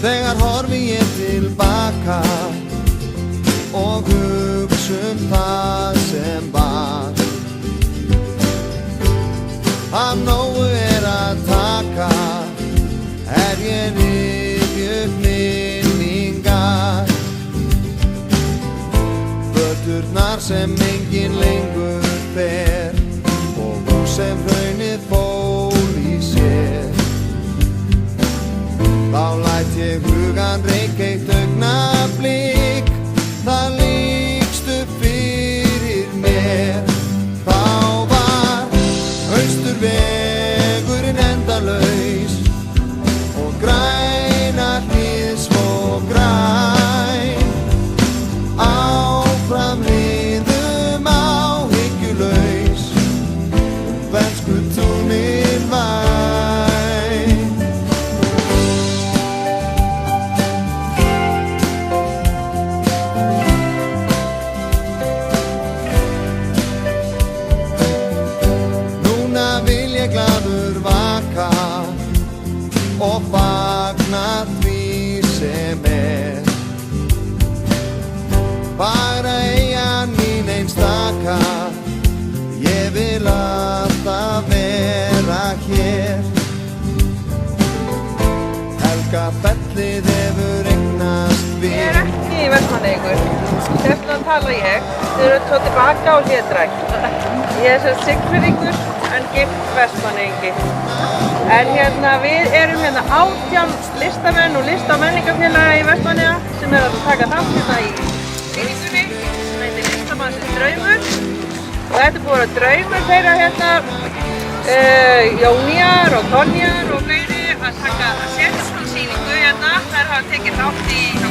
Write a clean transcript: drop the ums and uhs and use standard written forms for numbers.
Þegar horfi ég tilbaka og hugsa það sem var. Af nógu að taka, ég rifja upp minningar. Göturnar sem enginn lengur fer og hús sem hraunið fól í sér. Þá læt ég hugan reika eitt augnablik, það lýkst upp fyrir mér. Þá var Austurvegurinn endalaus og græna hlíð svo græn. Áfram liðum áhyggjulaus, bernsku túnin væn. Núna vil ég glaður vaka og fagna því sem Fagra eyjan mín einstaka, ég vil alltaf vera hér. Helgafellið hefur eignast við. Ég ekki í Vestmannaeyingur, þessna tala ég. Þau eru svo tilbaka á hlédrætt. Ég sem Siglfirðingur en gift Vestmannaeyingi. En við erum 18 listamenn og listamenningarfélaga í Vestmannaeyja sem að taka þátt í sýningunni sem heitir Listamannsins draumur. Og þetta er búið að draumur þeirra Jóníar og Tonjar og fleiri að setja svona sýningu Þær hafa tekið þátt í